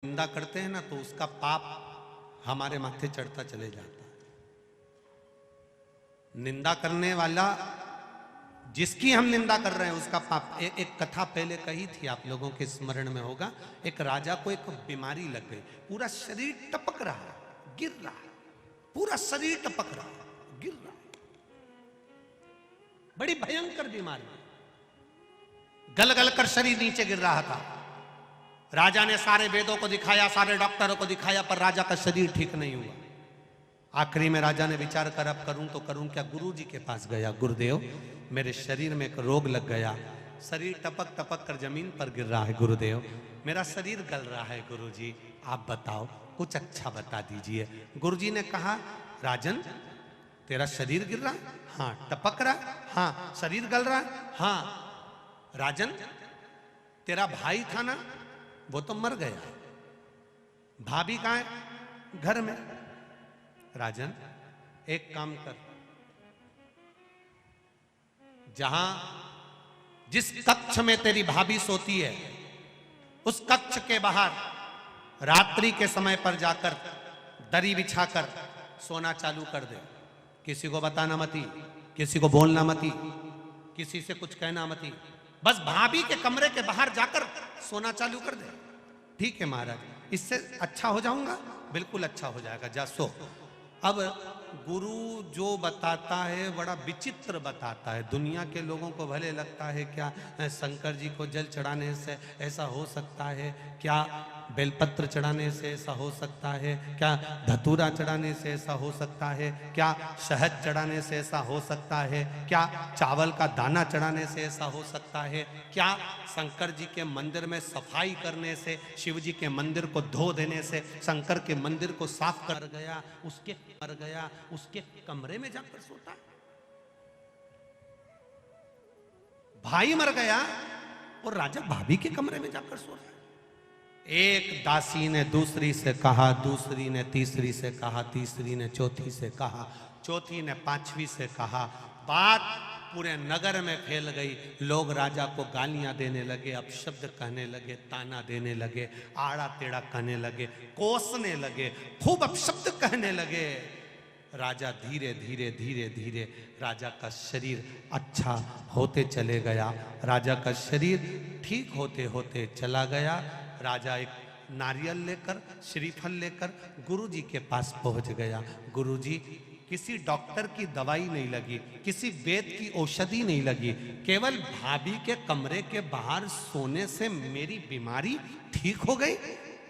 निंदा करते हैं ना तो उसका पाप हमारे माथे चढ़ता चले जाता है। निंदा करने वाला जिसकी हम निंदा कर रहे हैं उसका पाप। एक कथा पहले कही थी, आप लोगों के स्मरण में होगा। एक राजा को एक बीमारी लग गई, पूरा शरीर टपक रहा है, गिर रहा है, पूरा शरीर टपक रहा है, गिर रहा है, बड़ी भयंकर बीमारी, गल गल कर शरीर नीचे गिर रहा था। राजा ने सारे वेदों को दिखाया, सारे डॉक्टरों को दिखाया, पर राजा का शरीर ठीक नहीं हुआ। आखिरी में राजा ने विचार कर अब करूं तो करूं क्या। गुरु जी के पास गया, गुरुदेव मेरे शरीर में एक रोग लग गया, शरीर टपक टपक कर जमीन पर गिर रहा है, गुरुदेव मेरा शरीर गल रहा है, गुरु जी आप बताओ कुछ अच्छा बता दीजिए। गुरु जी ने कहा, राजन तेरा शरीर गिर रहा है? हाँ। टपक रहा है? हाँ। शरीर गल रहा है? हाँ। राजन तेरा भाई था ना, वो तो मर गया, भाभी कहाँ है? घर में। राजन एक काम कर, जहां जिस कक्ष में तेरी भाभी सोती है उस कक्ष के बाहर रात्रि के समय पर जाकर दरी बिछाकर सोना चालू कर दे। किसी को बताना मती, किसी को बोलना मती, किसी से कुछ कहना मती, बस भाभी के कमरे के बाहर जाकर सोना चालू कर दे। ठीक है महाराज, इससे अच्छा हो जाऊंगा? बिल्कुल अच्छा हो जाएगा, जा सो। अब गुरु जो बताता है बड़ा विचित्र बताता है। दुनिया के लोगों को भले लगता है क्या शंकर जी को जल चढ़ाने से ऐसा हो सकता है, क्या बेलपत्र चढ़ाने से ऐसा हो सकता है, क्या धतूरा चढ़ाने से ऐसा हो सकता है, क्या शहद चढ़ाने से ऐसा हो सकता है, क्या चावल का दाना चढ़ाने से ऐसा हो सकता है, क्या शंकर जी के मंदिर में सफाई करने से, शिव जी के मंदिर को धो देने से शंकर के मंदिर को साफ कर गया, उसके कमरे में जाकर सोता। भाई मर गया और राजा भाभी के कमरे में जाकर सो रहा है। एक दासी ने दूसरी से कहा, दूसरी ने तीसरी से कहा, तीसरी ने चौथी से कहा, चौथी ने पांचवी से कहा। बात पूरे नगर में फैल गई। लोग राजा को गालियां देने लगे, अपशब्द कहने लगे, ताना देने लगे, आड़ा टेढ़ा कहने लगे, कोसने लगे, खूब अपशब्द कहने लगे। राजा धीरे धीरे धीरे धीरे राजा का शरीर अच्छा होते चले गया, राजा का शरीर ठीक होते होते चला गया। राजा एक नारियल लेकर, श्रीफल लेकर गुरुजी के पास पहुंच गया। गुरुजी किसी डॉक्टर की दवाई नहीं लगी, किसी वेद की औषधि नहीं लगी, केवल भाभी के कमरे के बाहर सोने से मेरी बीमारी ठीक हो गई।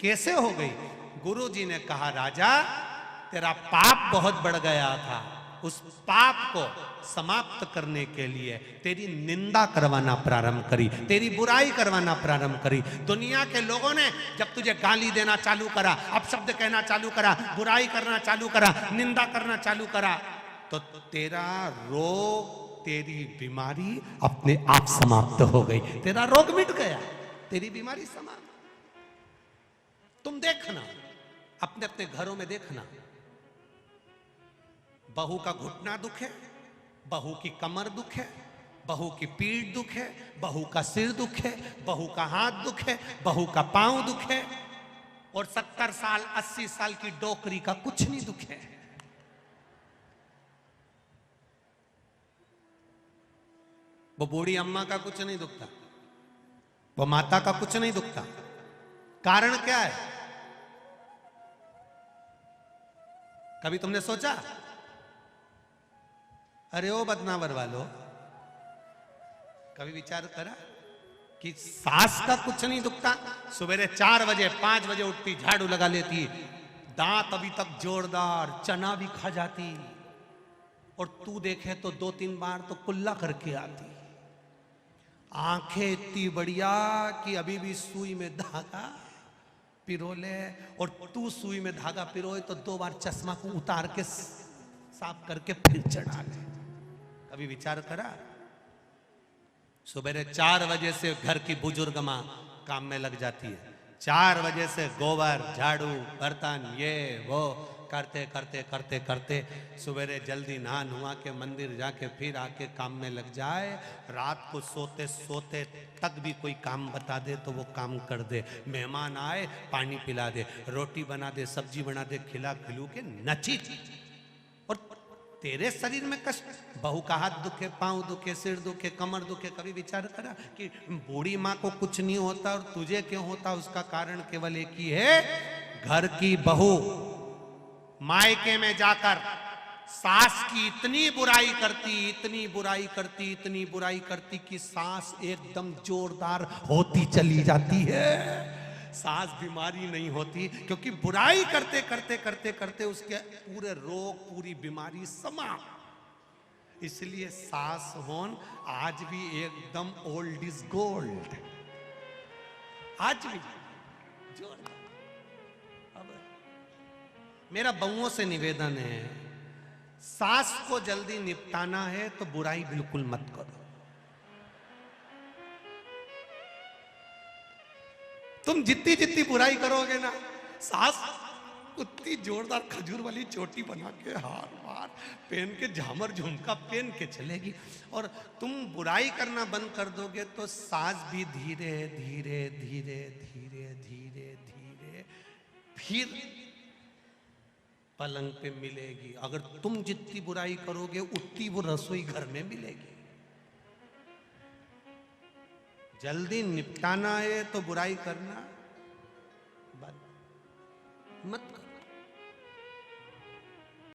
कैसे हो गई? गुरुजी ने कहा, राजा तेरा पाप बहुत बढ़ गया था, उस पाप को समाप्त करने के लिए तेरी निंदा करवाना प्रारंभ करी, तेरी बुराई करवाना प्रारंभ करी। दुनिया के लोगों ने जब तुझे गाली देना चालू करा, अपशब्द कहना चालू करा, बुराई करना चालू करा, निंदा करना चालू करा, तो तेरा रोग, तेरी बीमारी अपने आप समाप्त हो गई। तेरा रोग मिट गया, तेरी बीमारी समाप्त। तुम देखना, अपने अपने घरों में देखना, बहू का घुटना दुख है, बहू की कमर दुख है, बहू की पीठ दुख है, बहू का सिर दुख है, बहू का हाथ दुख है, बहू का पांव दुख है, और 70 साल 80 साल की डोकरी का कुछ नहीं दुख है। वो बूढ़ी अम्मा का कुछ नहीं दुखता, वो माता का कुछ नहीं दुखता। कारण क्या है? कभी तुमने सोचा? अरे ओ बदनावर वालों, कभी विचार करा कि सास का कुछ नहीं दुखता? सवेरे 4 बजे 5 बजे उठती, झाड़ू लगा लेती, दांत अभी तक जोरदार, चना भी खा जाती, और तू देखे तो 2-3 बार तो कुल्ला करके आती, आंखें इतनी बढ़िया कि अभी भी सुई में धागा पिरो ले, और तू सुई में धागा पिरोए तो 2 बार चश्मा को उतार के साफ करके फिर चढ़ा ले। कभी विचार करा? सुबह 4 बजे से घर की बुजुर्ग मां काम में लग जाती है, 4 बजे से गोबर, झाड़ू, बर्तन, ये वो करते करते करते करते सवेरे जल्दी नहा नुहा के मंदिर जाके फिर आके काम में लग जाए, रात को सोते सोते तक भी कोई काम बता दे तो वो काम कर दे, मेहमान आए पानी पिला दे, रोटी बना दे, सब्जी बना दे, खिला खिलू के नची। और तेरे शरीर में कष्ट, बहू का हाथ दुखे, पांव दुखे, सिर दुखे, कमर दुखे, कभी विचार करा कि बूढ़ी माँ को कुछ नहीं होता और तुझे क्यों होता? उसका कारण केवल एक ही है, घर की बहू मायके में जाकर सास की इतनी बुराई करती, इतनी बुराई करती, इतनी बुराई करती कि सास एकदम जोरदार होती चली जाती है। सास बीमारी नहीं होती क्योंकि बुराई करते करते करते करते उसके पूरे रोग, पूरी बीमारी समाप्त। इसलिए सास होन आज भी एकदम ओल्ड इज गोल्ड, आज भी जोरदार। अब मेरा बहुओं से निवेदन है, सास को जल्दी निपटाना है तो बुराई बिल्कुल मत करो। तुम जितनी जितनी बुराई करोगे ना, सास उतनी जोरदार खजूर वाली चोटी बना के, हार वार पहन के, झामर झुमका पहन के चलेगी। और तुम बुराई करना बंद कर दोगे तो सास भी धीरे धीरे धीरे धीरे धीरे धीरे फिर पलंग पे मिलेगी। अगर तुम जितनी बुराई करोगे उतनी वो रसोई घर में मिलेगी। जल्दी निपटाना है तो बुराई करना,